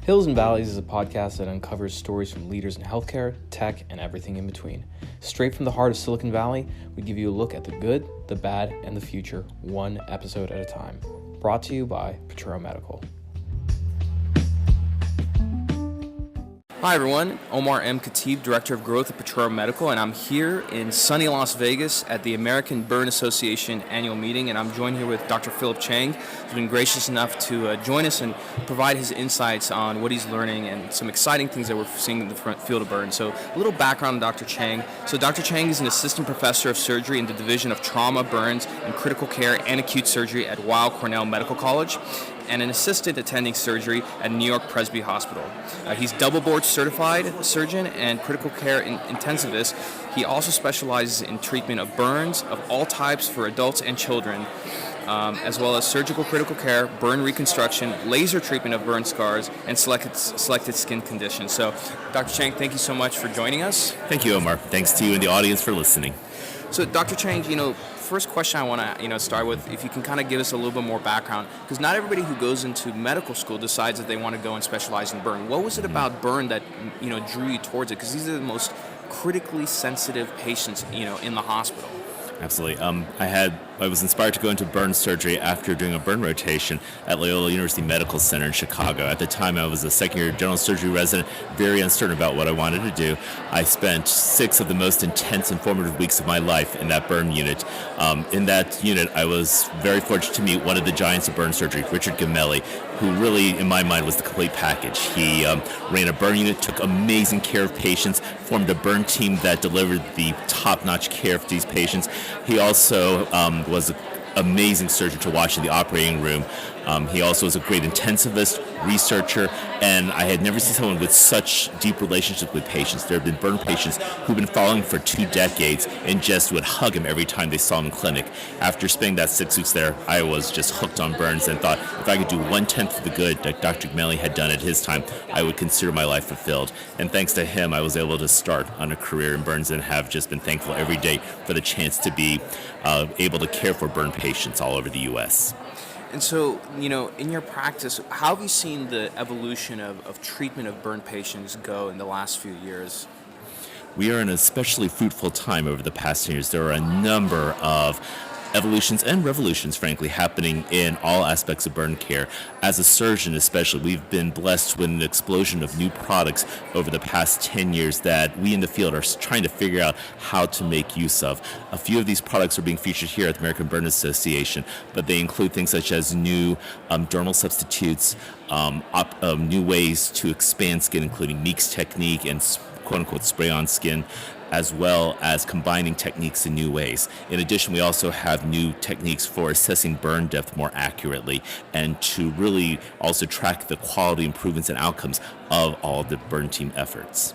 Hills and Valleys is a podcast that uncovers stories from leaders in healthcare, tech, and everything in between. Straight from the heart of Silicon Valley, we give you a look at the good, the bad, and the future, one episode at a time. Brought to you by Potrero Medical. Hi everyone, Omar M. Khatib, Director of Growth at Potrero Medical, and I'm here in sunny Las Vegas at the American Burn Association annual meeting, and I'm joined here with Dr. Philip Chang, who's been gracious enough to join us and provide his insights on what he's learning and some exciting things that we're seeing in the field of burn. So a little background on Dr. Chang. So Dr. Chang is an assistant professor of surgery in the Division of Trauma, Burns, and Critical Care and Acute Surgery at Weill Cornell Medical College, and an assistant attending surgery at New York Presby Hospital. He's double board certified surgeon and critical care intensivist. He also specializes in treatment of burns of all types for adults and children, as well as surgical critical care, burn reconstruction, laser treatment of burn scars, and selected skin conditions. So, Dr. Chang, thank you so much for joining us. Thank you, Omar. Thanks to you and the audience for listening. So, Dr. Chang, first question I want to start with, if you can kind of give us a little bit more background, because not everybody who goes into medical school decides that they want to go and specialize in burn. What was it about burn that drew you towards it? Because these are the most critically sensitive patients in the hospital. Absolutely. I was inspired to go into burn surgery after doing a burn rotation at Loyola University Medical Center in Chicago. At the time, I was a second-year general surgery resident, very uncertain about what I wanted to do. I spent 6 of the most intense and formative weeks of my life in that burn unit. In that unit, I was very fortunate to meet one of the giants of burn surgery, Richard Gamelli, who really, in my mind, was the complete package. He ran a burn unit, took amazing care of patients, formed a burn team that delivered the top-notch care for these patients. He also was an amazing surgeon to watch in the operating room. He also was a great intensivist, researcher, and I had never seen someone with such deep relationships with patients. There have been burn patients who've been following for 2 decades and just would hug him every time they saw him in clinic. After spending that 6 weeks there, I was just hooked on burns and thought if I could do 1/10 of the good that Dr. Gamelli had done at his time, I would consider my life fulfilled. And thanks to him, I was able to start on a career in burns and have just been thankful every day for the chance to be able to care for burn patients all over the U.S. And so, in your practice, how have you seen the evolution of treatment of burn patients go in the last few years? We are in an especially fruitful time over the past 10 years. There are a number of evolutions and revolutions, frankly, happening in all aspects of burn care. As a surgeon especially, we've been blessed with an explosion of new products over the past 10 years that we in the field are trying to figure out how to make use of. A few of these products are being featured here at the American Burn Association, but they include things such as new dermal substitutes, new ways to expand skin, including Meeks technique and quote-unquote spray-on skin, as well as combining techniques in new ways. In addition, we also have new techniques for assessing burn depth more accurately and to really also track the quality improvements and outcomes of all the burn team efforts.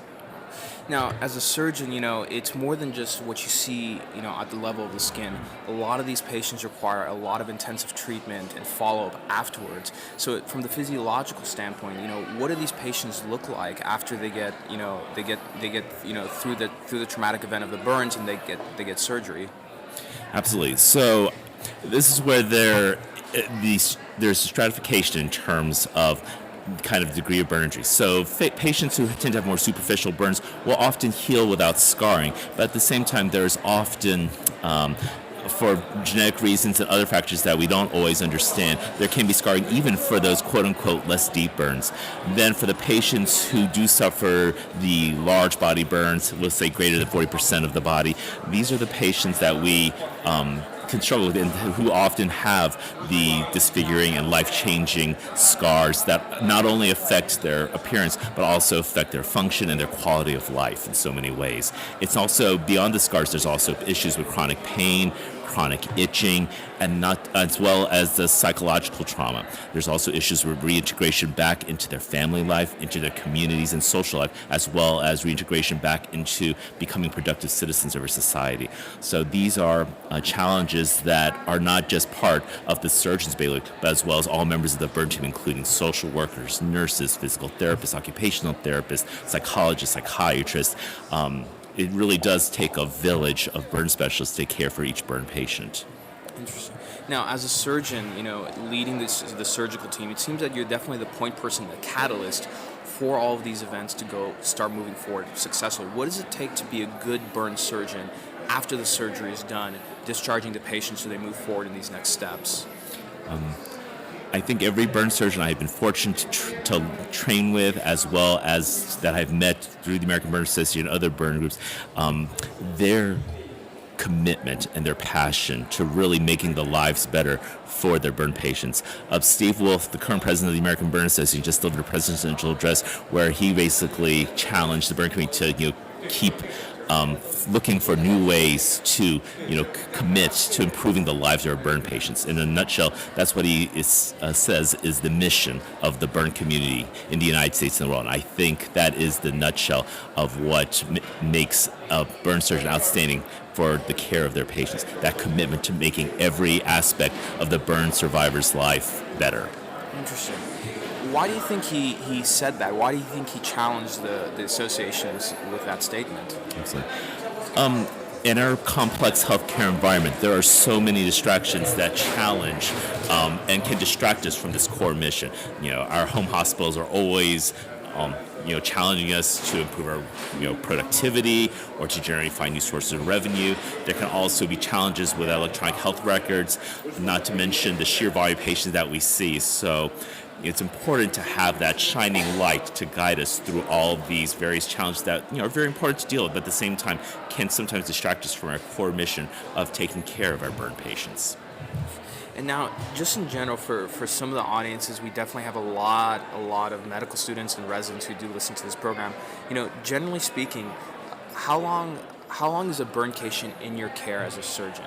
Now, as a surgeon, it's more than just what you see, at the level of the skin. A lot of these patients require a lot of intensive treatment and follow-up afterwards. So from the physiological standpoint, what do these patients look like after they get through the traumatic event of the burns and they get surgery? Absolutely. So this is where there's stratification in terms of kind of degree of burn injury. So patients who tend to have more superficial burns will often heal without scarring, but at the same time there's often for genetic reasons and other factors that we don't always understand, there can be scarring even for those quote-unquote less deep burns. Then for the patients who do suffer the large body burns, let's say greater than 40% of the body, these are the patients that we can struggle with and who often have the disfiguring and life-changing scars that not only affect their appearance but also affect their function and their quality of life in so many ways. It's also beyond the scars, there's also issues with chronic pain, chronic itching, and not as well as the psychological trauma. There's also issues with reintegration back into their family life, into their communities and social life, as well as reintegration back into becoming productive citizens of our society. So these are challenges that are not just part of the surgeon's bailiwick, but as well as all members of the burn team, including social workers, nurses, physical therapists, occupational therapists, psychologists, psychiatrists. It really does take a village of burn specialists to care for each burn patient. Interesting. Now, as a surgeon, leading the surgical team, it seems that you're definitely the point person, the catalyst for all of these events to go start moving forward successfully. What does it take to be a good burn surgeon after the surgery is done, discharging the patient so they move forward in these next steps? I think every burn surgeon I've been fortunate to train with, as well as that I've met through the American Burn Association and other burn groups, their commitment and their passion to really making the lives better for their burn patients. Steve Wolf, the current president of the American Burn Association, just delivered a presidential address where he basically challenged the burn community to keep looking for new ways to commit to improving the lives of our burn patients. In a nutshell, that's what he says is the mission of the burn community in the United States and the world. And I think that is the nutshell of what makes a burn surgeon outstanding for the care of their patients. That commitment to making every aspect of the burn survivor's life better. Interesting. Why do you think he said that? Why do you think he challenged the associations with that statement? Absolutely. In our complex healthcare environment, there are so many distractions that challenge and can distract us from this core mission. Our home hospitals are always challenging us to improve our productivity or to find new sources of revenue. There can also be challenges with electronic health records, not to mention the sheer volume of patients that we see. So it's important to have that shining light to guide us through all of these various challenges that are very important to deal with, but at the same time can sometimes distract us from our core mission of taking care of our burn patients. And now, just in general, for some of the audiences, we definitely have a lot of medical students and residents who do listen to this program. Generally speaking, how long is a burn patient in your care as a surgeon?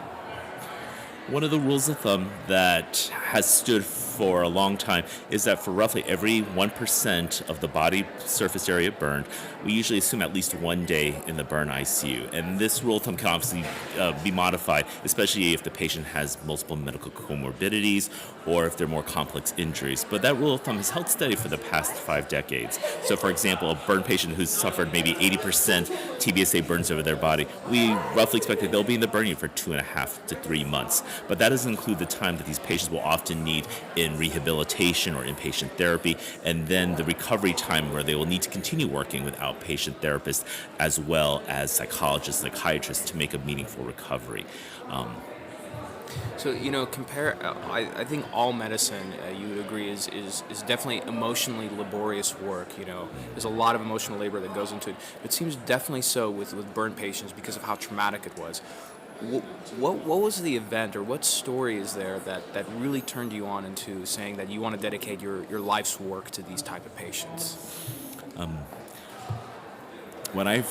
One of the rules of thumb that has stood for a long time is that for roughly every 1% of the body surface area burned, we usually assume at least 1 day in the burn ICU. And this rule of thumb can obviously be modified, especially if the patient has multiple medical comorbidities or if they're more complex injuries. But that rule of thumb has held steady for the past 5 decades. So, for example, a burn patient who's suffered maybe 80% TBSA burns over their body, we roughly expect that they'll be in the burn unit for 2.5 to 3 months. But that doesn't include the time that these patients will often need in rehabilitation or inpatient therapy, and then the recovery time where they will need to continue working with outpatient therapists as well as psychologists, psychiatrists to make a meaningful recovery. So, I think all medicine, you would agree, is definitely emotionally laborious work. There's a lot of emotional labor that goes into it. It seems definitely so with burn patients because of how traumatic it was. What was the event or what story is there that really turned you on into saying that you want to dedicate your life's work to these type of patients? When I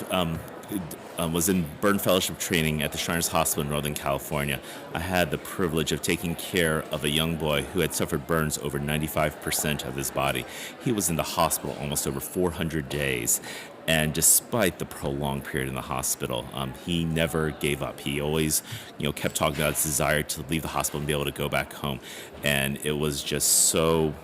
was in burn fellowship training at the Shriners Hospital in Northern California, I had the privilege of taking care of a young boy who had suffered burns over 95% of his body. He was in the hospital almost over 400 days. And despite the prolonged period in the hospital, he never gave up. He always, kept talking about his desire to leave the hospital and be able to go back home. And it was just so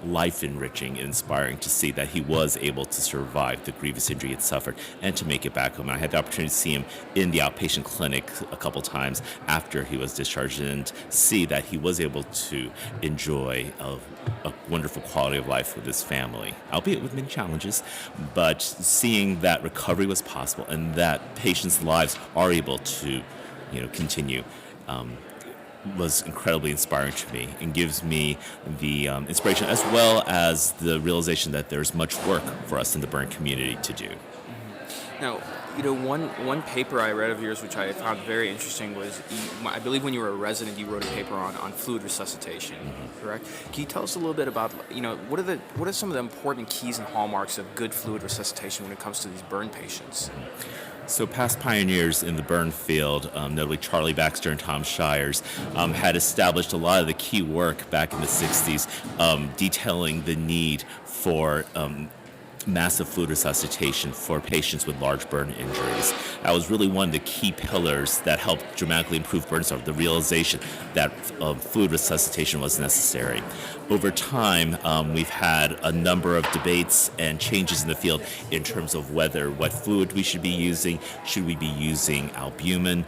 life-enriching and inspiring to see that he was able to survive the grievous injury he had suffered and to make it back home. And I had the opportunity to see him in the outpatient clinic a couple times after he was discharged and see that he was able to enjoy a wonderful quality of life with his family, albeit with many challenges, but seeing that recovery was possible and that patients' lives are able to, continue was incredibly inspiring to me and gives me the inspiration as well as the realization that there's much work for us in the burn community to do. Now, one paper I read of yours, which I found very interesting, was I believe when you were a resident, you wrote a paper on fluid resuscitation, correct? Can you tell us a little bit about, what are some of the important keys and hallmarks of good fluid resuscitation when it comes to these burn patients? So past pioneers in the burn field, notably Charlie Baxter and Tom Shires, had established a lot of the key work back in the 60s, detailing the need for massive fluid resuscitation for patients with large burn injuries. That was really one of the key pillars that helped dramatically improve burn survival, the realization that fluid resuscitation was necessary. Over time, we've had a number of debates and changes in the field in terms of what fluid we should be using. Should we be using albumin?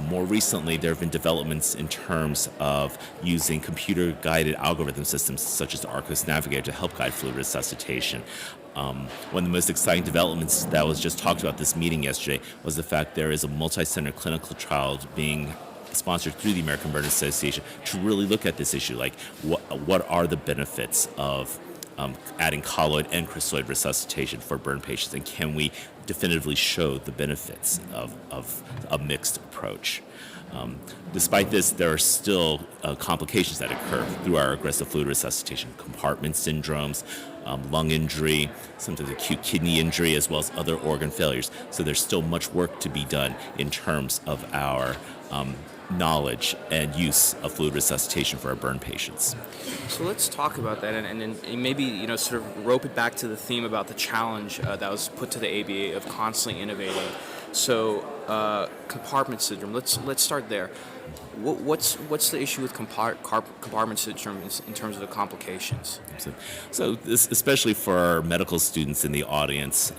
More recently, there have been developments in terms of using computer-guided algorithm systems such as the Arcos Navigator to help guide fluid resuscitation. One of the most exciting developments that was just talked about this meeting yesterday was the fact there is a multi-center clinical trial being sponsored through the American Burn Association to really look at this issue, like what are the benefits of adding colloid and crystalloid resuscitation for burn patients, and can we definitively show the benefits of a mixed approach. Despite this, there are still complications that occur through our aggressive fluid resuscitation, compartment syndromes, lung injury, sometimes acute kidney injury, as well as other organ failures. So there's still much work to be done in terms of our knowledge and use of fluid resuscitation for our burn patients. So let's talk about that, and maybe sort of rope it back to the theme about the challenge that was put to the ABA of constantly innovating. So compartment syndrome. Let's start there. What's the issue with compartment syndrome in terms of the complications? So this, especially for our medical students in the audience,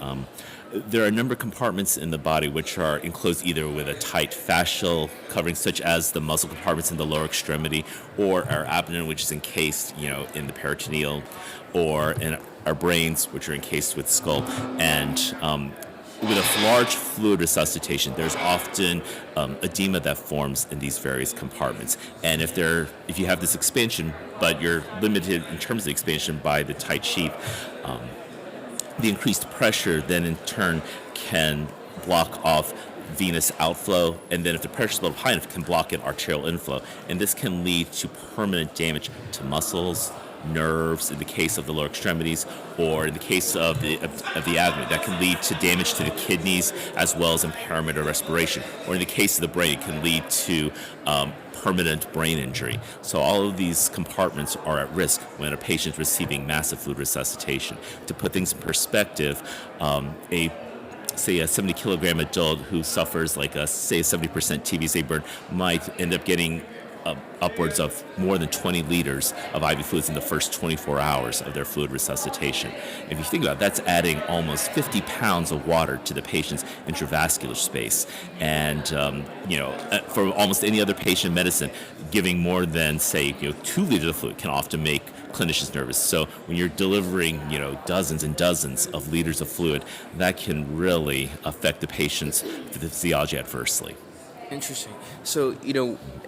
there are a number of compartments in the body which are enclosed either with a tight fascial covering, such as the muscle compartments in the lower extremity, or our abdomen, which is encased, in the peritoneal, or in our brains, which are encased with skull. And with a large fluid resuscitation, there's often edema that forms in these various compartments. And if you have this expansion, but you're limited in terms of the expansion by the tight sheath, the increased pressure then in turn can block off venous outflow, and then if the pressure is a little high enough, can block in arterial inflow. And this can lead to permanent damage to muscles, nerves in the case of the lower extremities, or in the case of the abdomen, that can lead to damage to the kidneys as well as impairment of respiration. Or in the case of the brain, it can lead to permanent brain injury. So all of these compartments are at risk when a patient is receiving massive fluid resuscitation. To put things in perspective, a 70-kilogram adult who suffers like a 70% TBSA burn might end up getting upwards of more than 20 liters of IV fluids in the first 24 hours of their fluid resuscitation. If you think about it, that's adding almost 50 pounds of water to the patient's intravascular space. And, for almost any other patient in medicine, giving more than, 2 liters of fluid can often make clinicians nervous. So when you're delivering, dozens and dozens of liters of fluid, that can really affect the patient's physiology adversely. Interesting. So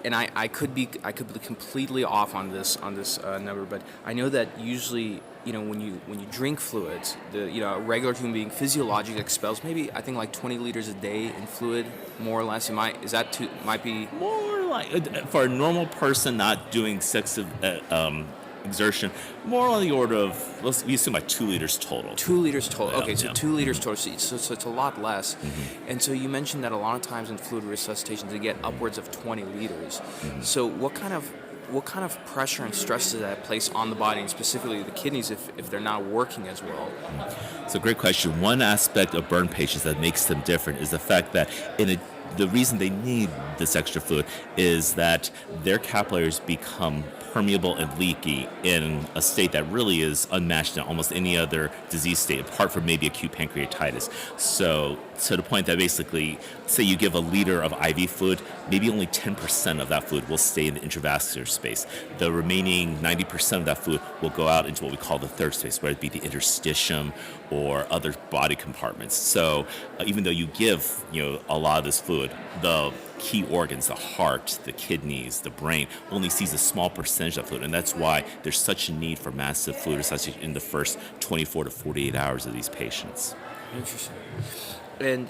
and I could be completely off on this number, but I know that usually when you drink fluids, a regular human being physiologically expels maybe I think like 20 liters a day in fluid, more or less. Might be more like for a normal person not doing excessive exertion, more on the order of, we assume like 2 liters total. 2 liters total. Okay, so yeah. 2 liters total. So it's a lot less. Mm-hmm. And so you mentioned that a lot of times in fluid resuscitation they get upwards of 20 liters. Mm-hmm. So what kind of pressure and stress does that place on the body, and specifically the kidneys, if they're not working as well? So great question. One aspect of burn patients that makes them different is the fact that the reason they need this extra fluid is that their capillaries become permeable and leaky in a state that really is unmatched in almost any other disease state, apart from maybe acute pancreatitis. So to the point that basically, say you give a liter of IV fluid, maybe only 10% of that fluid will stay in the intravascular space. The remaining 90% of that fluid will go out into what we call the third space, whether it be the interstitium or other body compartments. So even though you give a lot of this fluid, the key organs, the heart, the kidneys, the brain, only sees a small percentage of fluid, and that's why there's such a need for massive fluid resuscitation in the first 24 to 48 hours of these patients. Interesting. And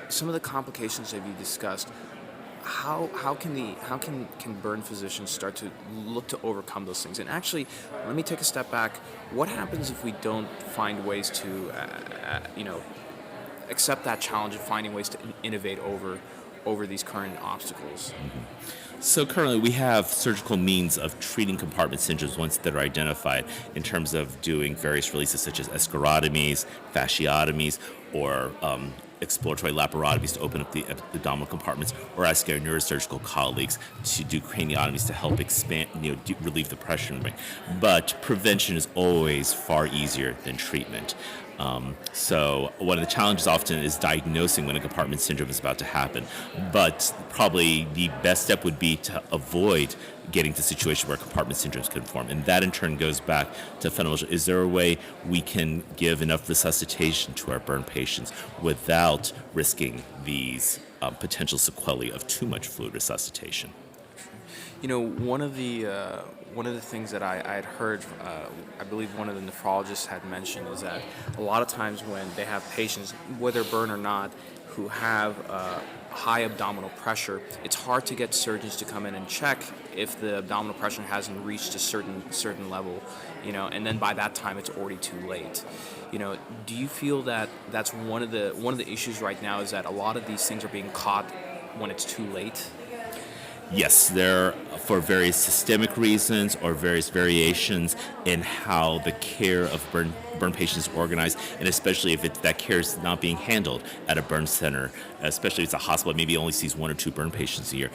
some of the complications that you discussed, how can burn physicians start to look to overcome those things? And actually, let me take a step back. What happens if we don't find ways to accept that challenge of finding ways to innovate over over these current obstacles? So currently we have surgical means of treating compartment syndromes once that are identified in terms of doing various releases such as escharotomies, fasciotomies, or exploratory laparotomies to open up the abdominal compartments, or asking our neurosurgical colleagues to do craniotomies to help expand, relieve the pressure in the brain. But prevention is always far easier than treatment. So one of the challenges often is diagnosing when a compartment syndrome is about to happen. But probably the best step would be to avoid getting to a situation where compartment syndromes can form. And that in turn goes back to fundamental. Is there a way we can give enough resuscitation to our burn patients without risking these potential sequelae of too much fluid resuscitation? One of the things that I had heard, I believe one of the nephrologists had mentioned, is that a lot of times when they have patients, whether burn or not, who have high abdominal pressure, it's hard to get surgeons to come in and check if the abdominal pressure hasn't reached a certain level, and then by that time it's already too late. Do you feel that that's one of the issues right now, is that a lot of these things are being caught when it's too late? Yes, there for various systemic reasons or various variations in how the care of burn patients is organized, and especially if that care is not being handled at a burn center, especially if it's a hospital that maybe only sees 1 or 2 burn patients a year.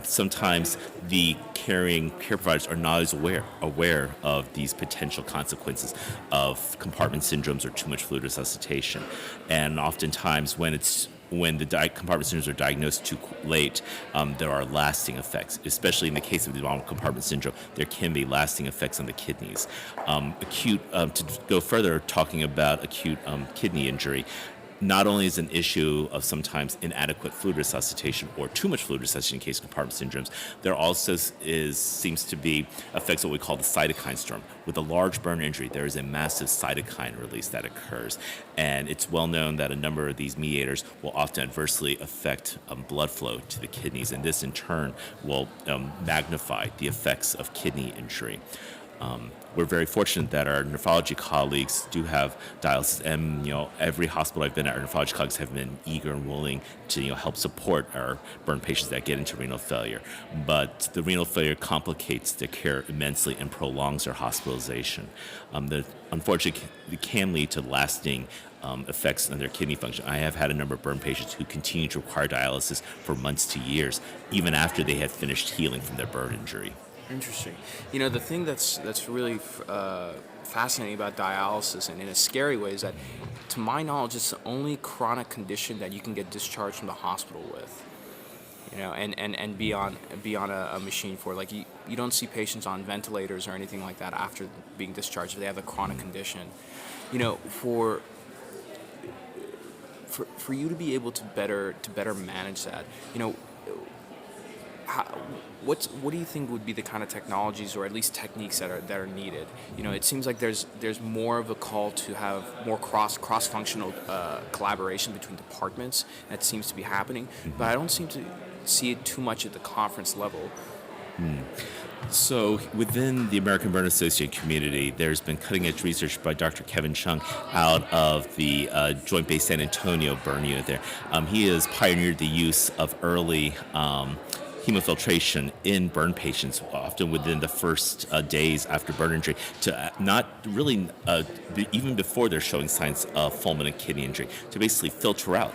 Sometimes the care providers are not as aware of these potential consequences of compartment syndromes or too much fluid resuscitation, and oftentimes when the compartment syndromes are diagnosed too late, there are lasting effects. Especially in the case of the abdominal compartment syndrome, there can be lasting effects on the kidneys. To go further, talking about acute kidney injury, not only is an issue of sometimes inadequate fluid resuscitation or too much fluid resuscitation in case of compartment syndromes, there also seems to be effects of what we call the cytokine storm. With a large burn injury, there is a massive cytokine release that occurs, and it's well known that a number of these mediators will often adversely affect blood flow to the kidneys, and this in turn will magnify the effects of kidney injury. We're very fortunate that our nephrology colleagues do have dialysis, and every hospital I've been at, our nephrology colleagues have been eager and willing to help support our burn patients that get into renal failure. But the renal failure complicates their care immensely and prolongs their hospitalization. Unfortunately, it can lead to lasting effects on their kidney function. I have had a number of burn patients who continue to require dialysis for months to years, even after they had finished healing from their burn injury. Interesting. The thing that's really fascinating about dialysis, and in a scary way, is that, to my knowledge, it's the only chronic condition that you can get discharged from the hospital with. And be on a machine for. Like, you don't see patients on ventilators or anything like that after being discharged if they have a chronic condition. For you to be able to better manage that, what do you think would be the kind of technologies, or at least techniques, that are needed? It seems like there's more of a call to have more cross-functional collaboration between departments. That seems to be happening, but I don't seem to see it too much at the conference level. So within the American Burn Association community, there's been cutting-edge research by Dr. Kevin Chang out of the Joint Base San Antonio burn unit there. He has pioneered the use of early hemofiltration in burn patients, often within the first days after burn injury, to not really, even before they're showing signs of fulminant kidney injury, to basically filter out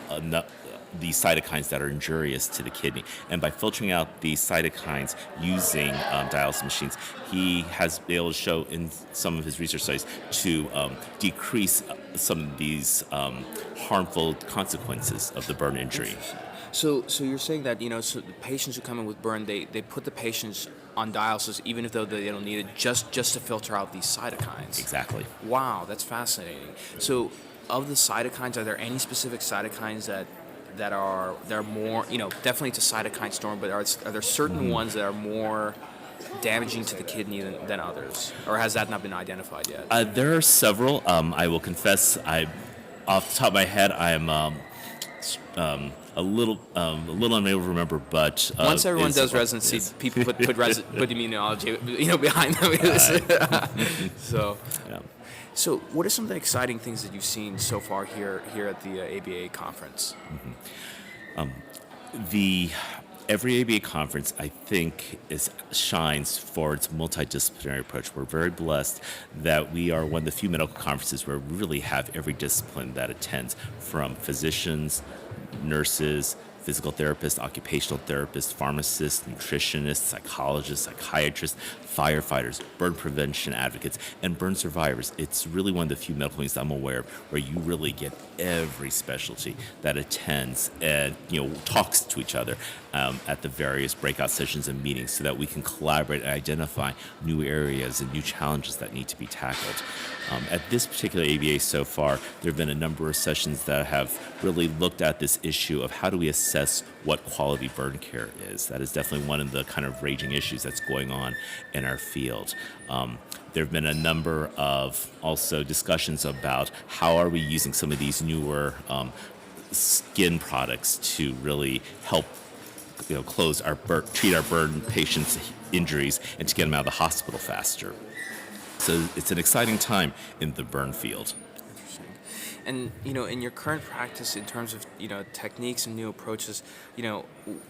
the cytokines that are injurious to the kidney. And by filtering out these cytokines using dialysis machines, he has been able to show in some of his research studies to decrease some of these harmful consequences of the burn injury. So you're saying that, so the patients who come in with burn, they put the patients on dialysis even if though they don't need it, just to filter out these cytokines. Exactly. Wow, that's fascinating. So of the cytokines, are there any specific cytokines that are more, definitely it's a cytokine storm, but are there certain ones that are more damaging to the kidney than others? Or has that not been identified yet? There are several. I will confess, off the top of my head, I am a little unable to remember, but once everyone does residency, people put immunology, behind them. So, yeah. So, what are some of the exciting things that you've seen so far here at the ABA conference? The every ABA conference, I think, shines for its multidisciplinary approach. We're very blessed that we are one of the few medical conferences where we really have every discipline that attends, from physicians, nurses, physical therapists, occupational therapists, pharmacists, nutritionists, psychologists, psychiatrists, firefighters, burn prevention advocates, and burn survivors. It's really one of the few medical meetings I'm aware of where you really get every specialty that attends and talks to each other at the various breakout sessions and meetings, so that we can collaborate and identify new areas and new challenges that need to be tackled. At this particular ABA so far, there have been a number of sessions that have really looked at this issue of how do we assess what quality burn care is. That is definitely one of the kind of raging issues that's going on in our field. There have been a number of also discussions about how are we using some of these newer skin products to really help treat our burn patients' injuries and to get them out of the hospital faster. So it's an exciting time in the burn field. And in your current practice, in terms of techniques and new approaches,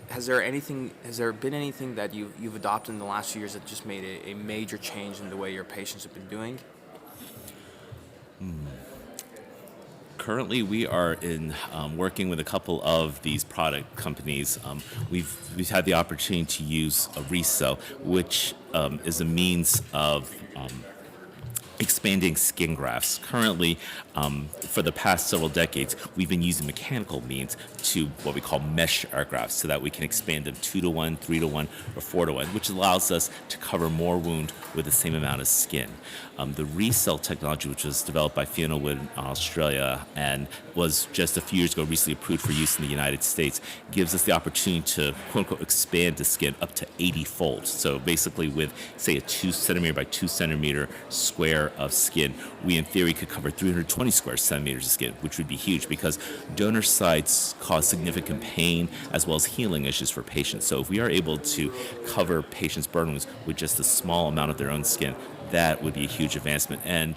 has there been anything that you've adopted in the last few years that just made a major change in the way your patients have been doing? Currently, we are in working with a couple of these product companies. We've had the opportunity to use a RECELL, which is a means of expanding skin grafts. Currently, for the past several decades, we've been using mechanical means to what we call mesh our grafts, so that we can expand them 2-to-1, 3-to-1, or 4-to-1, which allows us to cover more wound with the same amount of skin. The RECELL technology, which was developed by Fiona Wood in Australia and was just a few years ago recently approved for use in the United States, gives us the opportunity to, quote-unquote, expand the skin up to 80 folds. So basically with, say, a 2 centimeter by 2 centimeter square of skin, we in theory could cover 320 square centimeters of skin, which would be huge because donor sites cause significant pain as well as healing issues for patients. So if we are able to cover patients' burn wounds with just a small amount of their own skin, that would be a huge advancement. And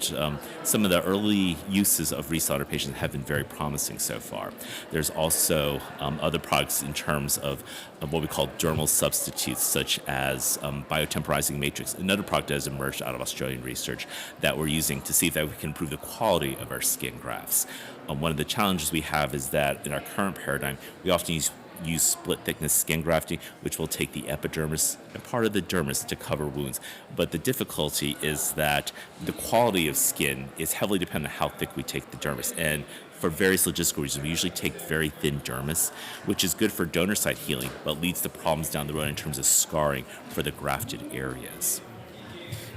some of the early uses of RECELL on our patients have been very promising so far. There's also other products in terms of what we call dermal substitutes, such as biotemporizing matrix, another product that has emerged out of Australian research that we're using to see if that we can improve the quality of our skin grafts. One of the challenges we have is that in our current paradigm, we often use split thickness skin grafting, which will take the epidermis and part of the dermis to cover wounds. But the difficulty is that the quality of skin is heavily dependent on how thick we take the dermis. And for various logistical reasons, we usually take very thin dermis, which is good for donor site healing, but leads to problems down the road in terms of scarring for the grafted areas.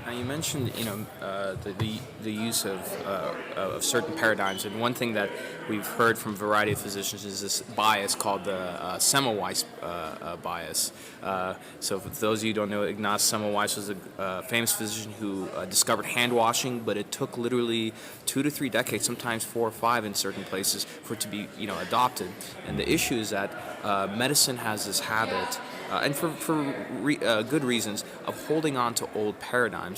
Now you mentioned, the use of certain paradigms, and one thing that we've heard from a variety of physicians is this bias called the Semmelweis bias. So for those of you who don't know, Ignaz Semmelweis was a famous physician who discovered hand washing, but it took literally 2 to 3 decades, sometimes 4 or 5 in certain places, for it to be adopted. And the issue is that medicine has this habit, and for good reasons, of holding on to old paradigms.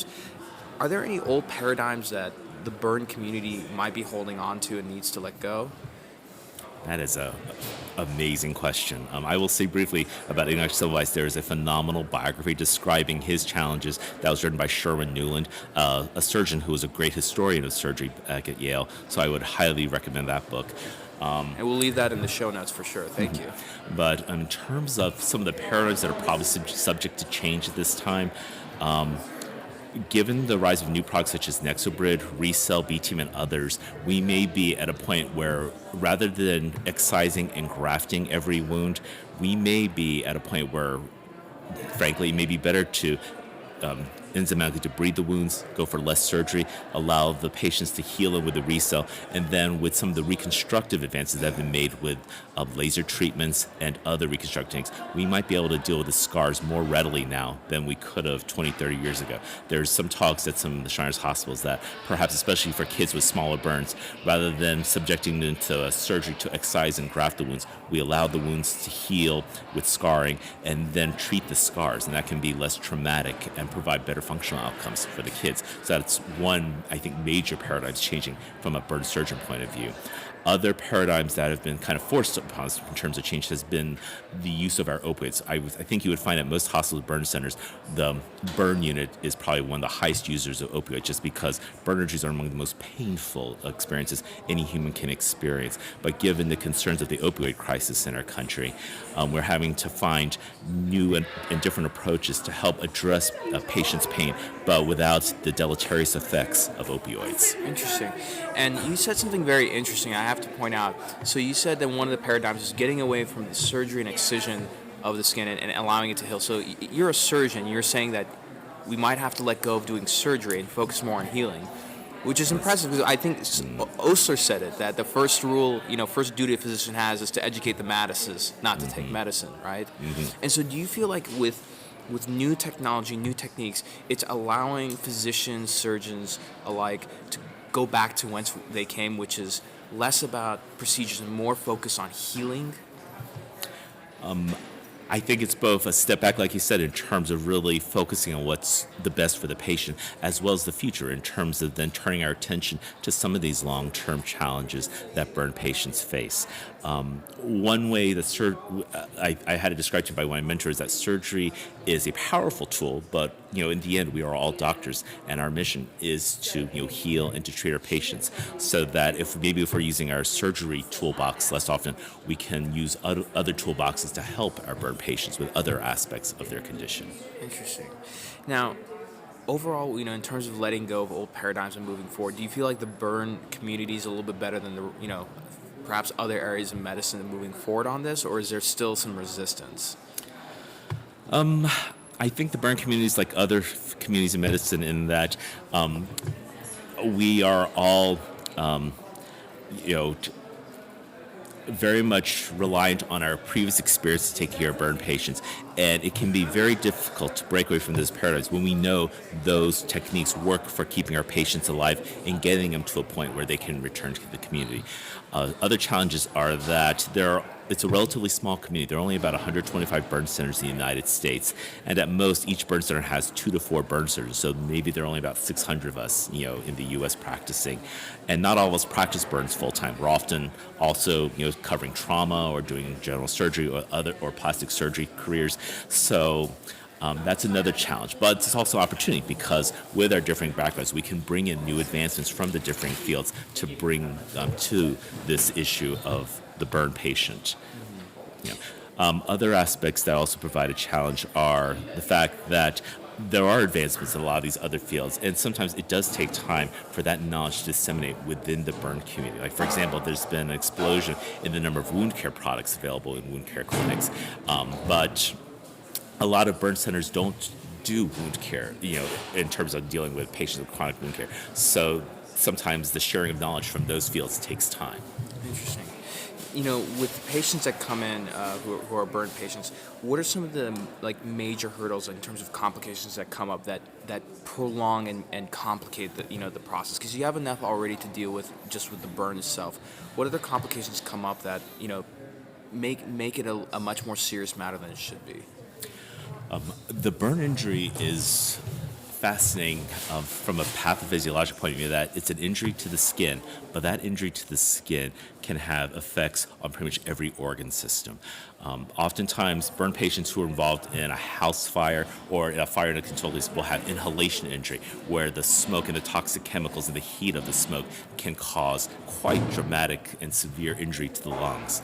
Are there any old paradigms that the burn community might be holding on to and needs to let go? That is an amazing question. I will say briefly about Ignaz Semmelweis. There is a phenomenal biography describing his challenges that was written by Sherwin Newland, a surgeon who was a great historian of surgery back at Yale. So I would highly recommend that book. And we'll leave that in the show notes for sure. Thank you. But in terms of some of the paradigms that are probably subject to change at this time, given the rise of new products such as Nexobrid, RECELL, BTM, and others, we may be at a point where rather than excising and grafting every wound, we may be at a point where, frankly, it may be better to enzymatically debride the wounds, go for less surgery, allow the patients to heal it with the RECELL, and then with some of the reconstructive advances that have been made with laser treatments and other reconstructive techniques, we might be able to deal with the scars more readily now than we could have 20, 30 years ago. There's some talks at some of the Shriners hospitals that perhaps, especially for kids with smaller burns, rather than subjecting them to surgery to excise and graft the wounds, we allow the wounds to heal with scarring and then treat the scars, and that can be less traumatic and provide better functional outcomes for the kids. So that's one, I think, major paradigm changing from a burn surgeon point of view. Other paradigms that have been kind of forced upon us in terms of change has been the use of our opioids. I think you would find at most hospital burn centers, the burn unit is probably one of the highest users of opioids, just because burn injuries are among the most painful experiences any human can experience. But given the concerns of the opioid crisis in our country, we're having to find new and different approaches to help address a patient's pain, but without the deleterious effects of opioids. Interesting. And you said something very interesting I have to point out. So you said that one of the paradigms is getting away from the surgery and excision of the skin and allowing it to heal. So you're a surgeon. You're saying that we might have to let go of doing surgery and focus more on healing, which is impressive because I think Osler said it, that the first rule, first duty a physician has is to educate the masses, not to take medicine, right? And so do you feel like with new technology, new techniques, it's allowing physicians, surgeons alike to go back to whence they came, which is less about procedures and more focus on healing? I think it's both a step back, like you said, in terms of really focusing on what's the best for the patient, as well as the future in terms of then turning our attention to some of these long-term challenges that burn patients face. One way that I had it described to me by one of my mentors that surgery is a powerful tool, but in the end, we are all doctors, and our mission is to heal and to treat our patients. So that if we're using our surgery toolbox less often, we can use other toolboxes to help our burn patients with other aspects of their condition. Interesting. Now, overall, in terms of letting go of old paradigms and moving forward, do you feel like the burn community is a little bit better than the perhaps other areas of medicine and moving forward on this, or is there still some resistance? I think the burn community is like other communities in medicine in that we are all, very much reliant on our previous experience to take care of burn patients. And it can be very difficult to break away from those paradigms when we know those techniques work for keeping our patients alive and getting them to a point where they can return to the community. Other challenges are that it's a relatively small community. There are only about 125 burn centers in the United States, and at most, each burn center has 2 to 4 burn surgeons. So maybe there are only about 600 of us, in the U.S. practicing, and not all of us practice burns full time. We're often also, covering trauma or doing general surgery or plastic surgery careers. So. That's another challenge, but it's also opportunity because with our differing backgrounds, we can bring in new advancements from the differing fields to bring to this issue of the burn patient. Other aspects that also provide a challenge are the fact that there are advancements in a lot of these other fields, and sometimes it does take time for that knowledge to disseminate within the burn community. Like, for example, there's been an explosion in the number of wound care products available in wound care clinics, but a lot of burn centers don't do wound care, in terms of dealing with patients with chronic wound care. So sometimes the sharing of knowledge from those fields takes time. Interesting. With patients that come in who are burn patients, what are some of the major hurdles in terms of complications that come up that prolong and complicate the process? Because you have enough already to deal with just with the burn itself. What other complications come up that make it a much more serious matter than it should be? The burn injury is fascinating from a pathophysiologic point of view, that it's an injury to the skin, but that injury to the skin can have effects on pretty much every organ system. Oftentimes, burn patients who are involved in a house fire or in a fire in a controlled place will have inhalation injury, where the smoke and the toxic chemicals and the heat of the smoke can cause quite dramatic and severe injury to the lungs.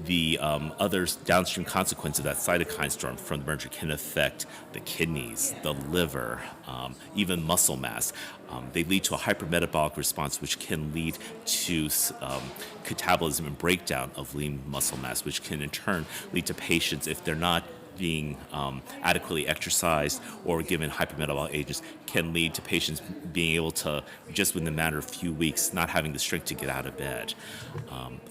The other downstream consequences of that cytokine storm from the burn injury can affect the kidneys, the liver, even muscle mass. They lead to a hypermetabolic response, which can lead to catabolism and breakdown of lean muscle mass, which can in turn lead to patients, if they're not being adequately exercised or given hypermetabolic agents, can lead to patients being able to, just within a matter of a few weeks, not having the strength to get out of bed.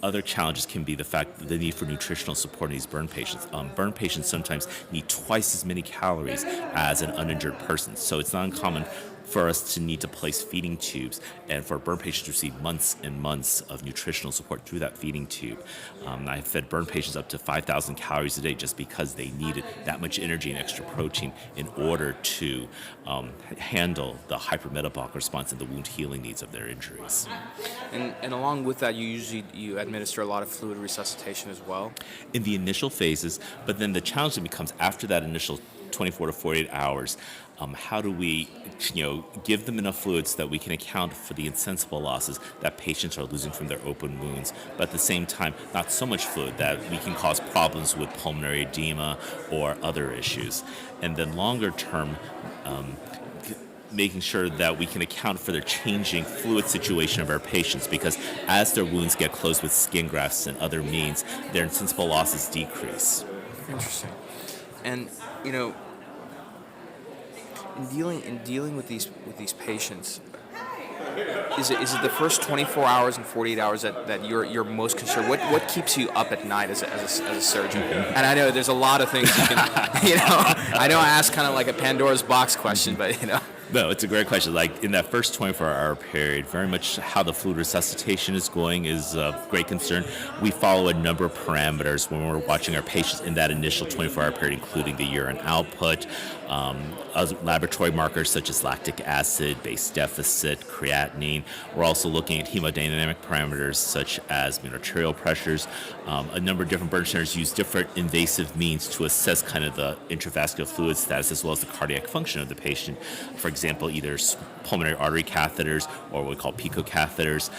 Other challenges can be the fact that the need for nutritional support in these burn patients. Burn patients sometimes need twice as many calories as an uninjured person, so it's not uncommon for us to need to place feeding tubes and for burn patients to receive months and months of nutritional support through that feeding tube. I've fed burn patients up to 5,000 calories a day just because they needed that much energy and extra protein in order to handle the hypermetabolic response and the wound healing needs of their injuries. And along with that, you administer a lot of fluid resuscitation as well? In the initial phases, but then the challenge that becomes after that initial 24 to 48 hours, how do we, give them enough fluid so that we can account for the insensible losses that patients are losing from their open wounds, but at the same time, not so much fluid that we can cause problems with pulmonary edema or other issues. And then longer term, making sure that we can account for the changing fluid situation of our patients, because as their wounds get closed with skin grafts and other means, their insensible losses decrease. Interesting. And in dealing with these patients, is it the first 24 hours and 48 hours that you're most concerned? What keeps you up at night as a surgeon? And I know there's a lot of things you can, I know I asked kind of like a Pandora's box question, but No, it's a great question. Like in that first 24-hour period, very much how the fluid resuscitation is going is of great concern. We follow a number of parameters when we're watching our patients in that initial 24-hour period, including the urine output, other laboratory markers such as lactic acid, base deficit, creatinine. We're also looking at hemodynamic parameters such as arterial pressures. A number of different burn centers use different invasive means to assess kind of the intravascular fluid status as well as the cardiac function of the patient. For example, either pulmonary artery catheters or what we call pico catheters.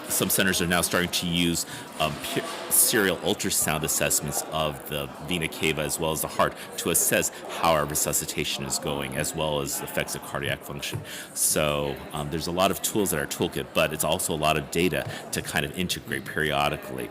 Some centers are now starting to use serial ultrasound assessments of the vena cava as well as the heart to assess how our resuscitation is going, as well as effects of cardiac function. So there's a lot of tools in our toolkit, but it's also a lot of data to kind of integrate periodically.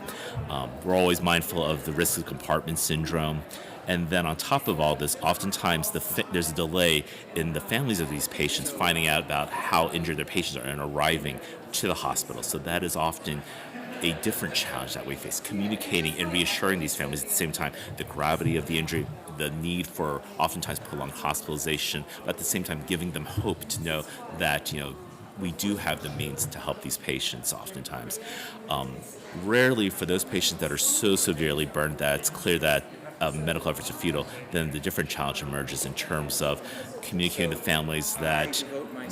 We're always mindful of the risk of compartment syndrome. And then on top of all this, oftentimes there's a delay in the families of these patients finding out about how injured their patients are and arriving to the hospital. So that is often a different challenge that we face, communicating and reassuring these families at the same time the gravity of the injury, the need for oftentimes prolonged hospitalization, but at the same time giving them hope to know that, we do have the means to help these patients oftentimes. Rarely for those patients that are so severely burned that it's clear that medical efforts are futile, then the different challenge emerges in terms of communicating to families that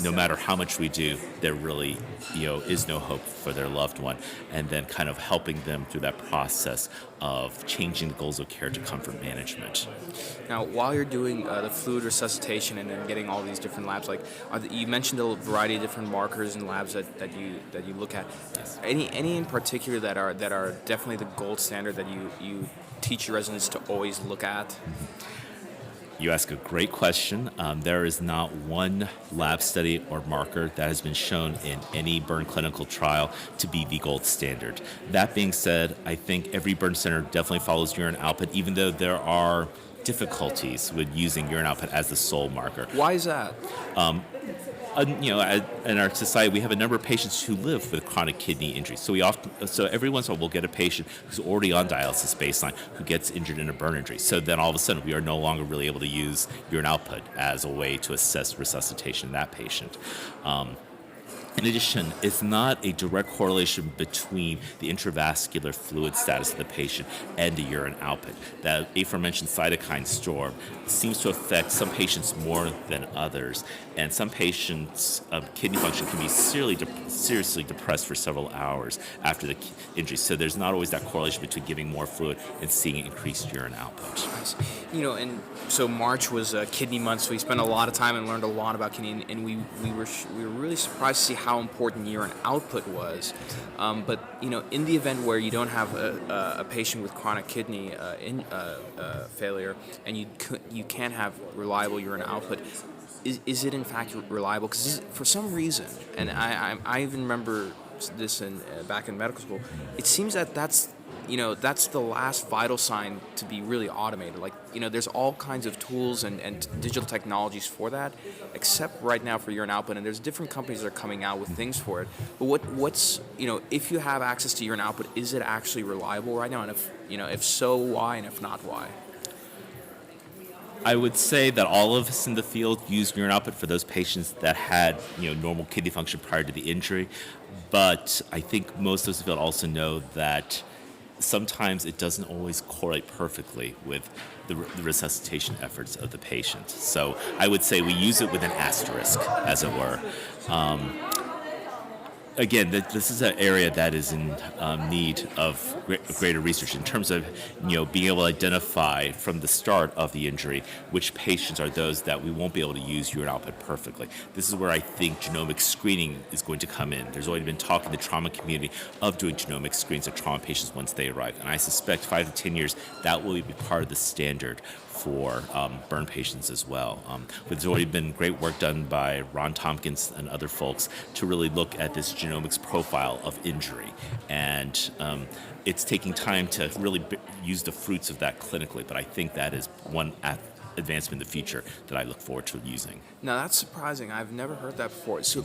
no matter how much we do, there really, is no hope for their loved one, and then kind of helping them through that process of changing the goals of care to comfort management. Now, while you're doing the fluid resuscitation and then getting all these different labs, you mentioned a variety of different markers and labs that you look at. Yes. Any in particular that are definitely the gold standard that you teach your residents to always look at? You ask a great question. There is not one lab study or marker that has been shown in any burn clinical trial to be the gold standard. That being said, I think every burn center definitely follows urine output, even though there are difficulties with using urine output as the sole marker. Why is that? In our society, we have a number of patients who live with chronic kidney injury. So every once in a while, we'll get a patient who's already on dialysis baseline who gets injured in a burn injury. So then all of a sudden, we are no longer really able to use urine output as a way to assess resuscitation in that patient. In addition, it's not a direct correlation between the intravascular fluid status of the patient and the urine output. That aforementioned cytokine storm seems to affect some patients more than others, and some patients' kidney function can be seriously depressed for several hours after the injury. So there's not always that correlation between giving more fluid and seeing increased urine output. And so March was Kidney Month, so we spent a lot of time and learned a lot about kidney, and we were really surprised to see how important urine output was. But in the event where you don't have a patient with chronic kidney failure, and you can't have reliable urine output, is it in fact reliable? Because for some reason, and I even remember this back in medical school, it seems that's the last vital sign to be really automated. There's all kinds of tools and digital technologies for that, except right now for urine output. And there's different companies that are coming out with things for it. But what's if you have access to urine output, is it actually reliable right now? And if so, why? And if not, why? I would say that all of us in the field use urine output for those patients that had, normal kidney function prior to the injury. But I think most of us in the field also know that sometimes it doesn't always correlate perfectly with the resuscitation efforts of the patient. So I would say we use it with an asterisk, as it were. Again, this is an area that is in need of greater research in terms of, being able to identify from the start of the injury which patients are those that we won't be able to use urine output perfectly. This is where I think genomic screening is going to come in. There's already been talk in the trauma community of doing genomic screens of trauma patients once they arrive, and I suspect 5 to 10 years that will be part of the standard for burn patients as well. There's already been great work done by Ron Tompkins and other folks to really look at this genomics profile of injury. And it's taking time to really use the fruits of that clinically, but I think that is one advancement in the future that I look forward to using. Now, that's surprising. I've never heard that before. So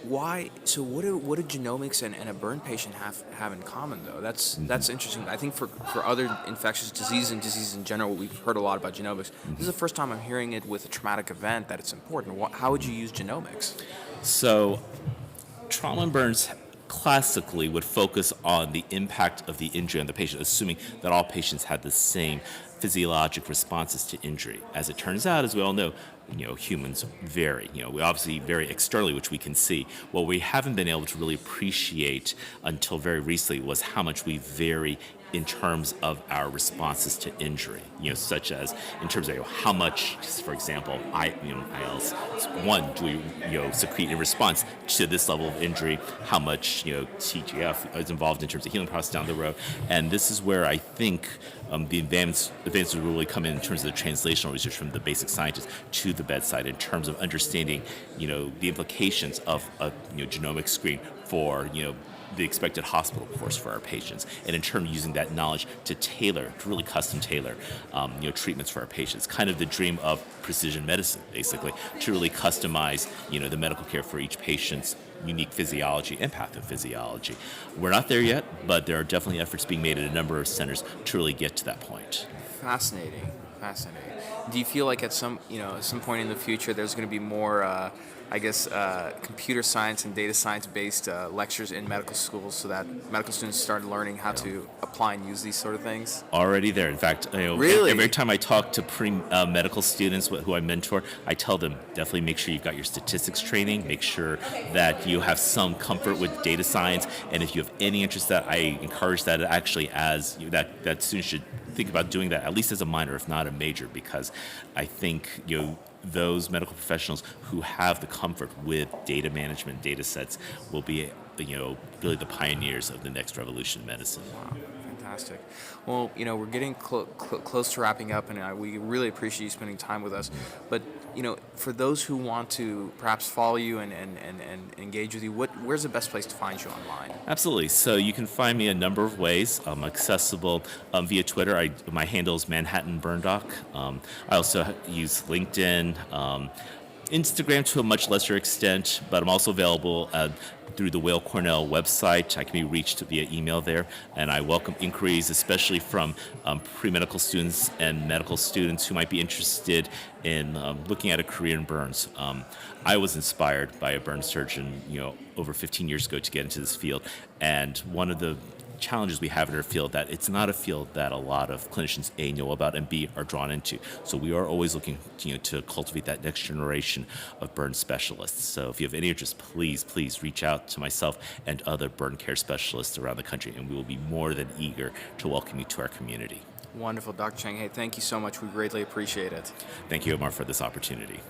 why? So what do genomics and a burn patient have in common, though? That's interesting. I think for other infectious diseases and diseases in general, we've heard a lot about genomics. This is the first time I'm hearing it with a traumatic event that it's important. How would you use genomics? So trauma and burns classically would focus on the impact of the injury on the patient, assuming that all patients had the same physiologic responses to injury. As it turns out, as we all know, humans vary. We obviously vary externally, which we can see. What we haven't been able to really appreciate until very recently was how much we vary in terms of our responses to injury, such as in terms of how much, for example, IL-1 do we secrete in response to this level of injury, how much TGF is involved in terms of healing process down the road, and this is where I think the advances will really come in terms of the translational research from the basic scientists to the bedside in terms of understanding, the implications of a genomic screen for the expected hospital course for our patients, and in turn using that knowledge to really custom tailor, treatments for our patients. Kind of the dream of precision medicine, basically, to really customize, the medical care for each patient's unique physiology and pathophysiology. We're not there yet, but there are definitely efforts being made at a number of centers to really get to that point. Fascinating. Do you feel like at some point in the future there's going to be more computer science and data science based lectures in medical schools so that medical students start learning how to apply and use these sort of things? Already there. In fact, Really? Every time I talk to medical students who I mentor, I tell them definitely make sure you've got your statistics training, make sure that you have some comfort with data science, and if you have any interest that I encourage that actually that students should think about doing that at least as a minor, if not a major, because I think those medical professionals who have the comfort with data management, data sets, will be, really the pioneers of the next revolution in medicine. Wow, fantastic. Well, we're getting close to wrapping up, and we really appreciate you spending time with us. But, for those who want to perhaps follow you and engage with you, where's the best place to find you online? Absolutely. So you can find me a number of ways. I'm accessible via Twitter. My handle is Manhattan Burn Doc. I also use LinkedIn, Instagram to a much lesser extent, but I'm also available through the Weill Cornell website. I can be reached via email there, and I welcome inquiries, especially from pre-medical students and medical students who might be interested in looking at a career in burns. I was inspired by a burn surgeon, over 15 years ago to get into this field, and one of the challenges we have in our field that it's not a field that a lot of clinicians A know about and B are drawn into. So we are always looking to cultivate that next generation of burn specialists. So if you have any interest, please reach out to myself and other burn care specialists around the country, and we will be more than eager to welcome you to our community. Wonderful, Dr. Chang. Hey, thank you so much. We greatly appreciate it. Thank you, Omar, for this opportunity.